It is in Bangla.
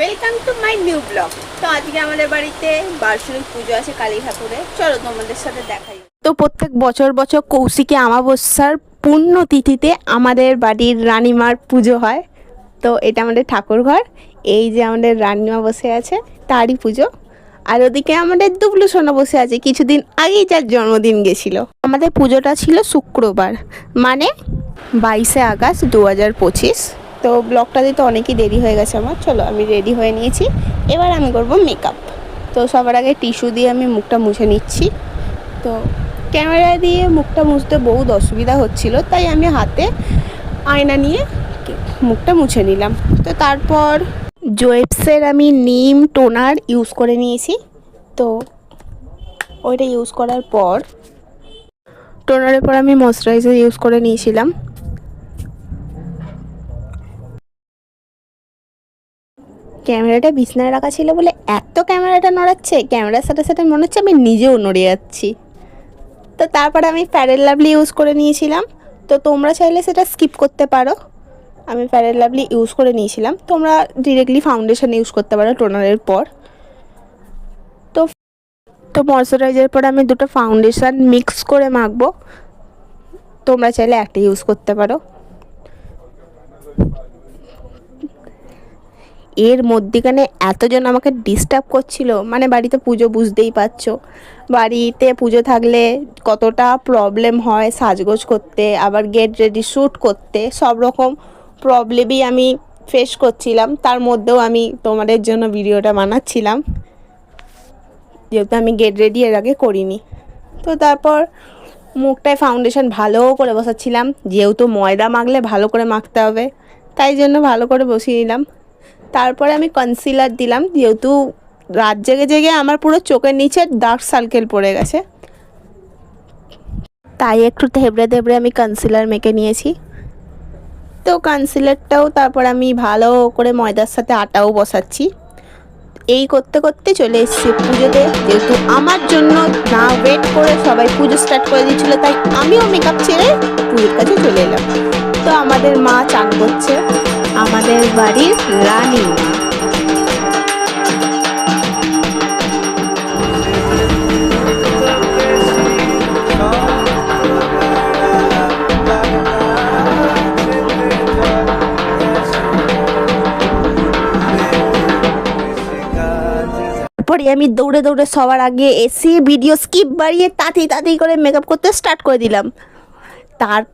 Welcome to my new blog. তো আজকে আমাদের বাড়িতে বার্ষিক পুজো আছে কালী ঠাকুরের, চলো তোমাদের সাথে দেখাই। তো প্রত্যেক বছর বছর কৌশিকী অমাবস্যার পুণ্যতিথিতে আমাদের বাড়ির রানীমার পুজো হয়। তো এটা আমাদের ঠাকুর ঘর, এই যে আমাদের রানীমা বসে আছে তারই পুজো। আর ওদিকে আমাদের দুবলু সোনা বসে আছে, কিছুদিন আগেই যার জন্মদিন গেছিল। আমাদের পুজোটা ছিল শুক্রবার, মানে 22শে আগস্ট 2025। তো ব্লগটা দিতে অনেকই দেরি হয়ে গেছে আমার। চলো আমি রেডি হয়ে নিয়েছি, এবার আমি করব মেকআপ। তো সবার আগে টিস্যু দিয়ে আমি মুখটা মুছে নিচ্ছি। তো ক্যামেরা দিয়ে মুখটা মুছতে বহুত অসুবিধা হচ্ছিল, তাই আমি হাতে আয়না নিয়ে মুখটা মুছে নিলাম। তো তারপর জোয়েপসের আমি নিম টোনার ইউজ করে নিয়েছি। তো ওইটা ইউজ করার পর টোনারের পর আমি ময়শ্চারাইজার ইউজ করে নিয়েছিলাম। ক্যামেরাটা বিছনায় রাখা ছিল বলে এত ক্যামেরাটা নড়াচ্ছে, ক্যামেরার সাথে সাথে মনে হচ্ছে আমি নিজেও নড়ে যাচ্ছি। তো তারপরে আমি ফেয়ার অ্যান্ড লাভলি ইউজ করে নিয়েছিলাম। তো তোমরা চাইলে সেটা স্কিপ করতে পারো। আমি ফেয়ার অ্যান্ড লাভলি ইউজ করে নিয়েছিলাম, তোমরা ডিরেক্টলি ফাউন্ডেশন ইউজ করতে পারো টোনারের পর। তো তো ময়শ্চারাইজারের পর আমি দুটো ফাউন্ডেশন মিক্স করে মাখবো, তোমরা চাইলে একটা ইউজ করতে পারো। এর মধ্যেখানে এতজন আমাকে ডিস্টার্ব করছিল, মানে বাড়িতে পুজো বুঝতেই পারছো, বাড়িতে পুজো থাকলে কতটা প্রবলেম হয় সাজগোজ করতে, আবার গেট রেডি শ্যুট করতে, সব রকম প্রবলেমই আমি ফেস করছিলাম। তার মধ্যেও আমি তোমাদের জন্য ভিডিওটা বানাচ্ছিলাম, যেহেতু আমি গেট রেডি এর আগে করিনি। তো তারপর মুখটায় ফাউন্ডেশন ভালো করে বসাচ্ছিলাম, যেহেতু ময়দা মাখলে ভালো করে মাখতে হবে, তাই জন্য ভালো করে বসিয়ে নিলাম। তারপরে আমি কনসিলার দিলাম, যেহেতু রাত জেগে জেগে আমার পুরো চোখের নিচে ডার্ক সার্কেল পড়ে গেছে, তাই একটু থেবড়ে থেবড়ে আমি কনসিলার মেখে নিয়েছি। তো কনসিলারটাও তারপর আমি ভালো করে ময়দার সাথে আটাও বসাচ্ছি। এই করতে করতে চলে এসেছি পুজোতে, যেহেতু আমার জন্য না ওয়েট করে সবাই পুজো স্টার্ট করে দিয়েছিলো, তাই আমিও মেকআপ ছেড়ে পুজোর কাছে চলে এলাম। তো আমাদের মা চান করছে, আমাদের বাড়ির রানী। পরে আমি দৌড়ে দৌড়ে সবার আগে এসে ভিডিও স্কিপ বাড়িয়ে তাড়াতাড়ি করে মেকআপ করতে স্টার্ট করে দিলাম। তার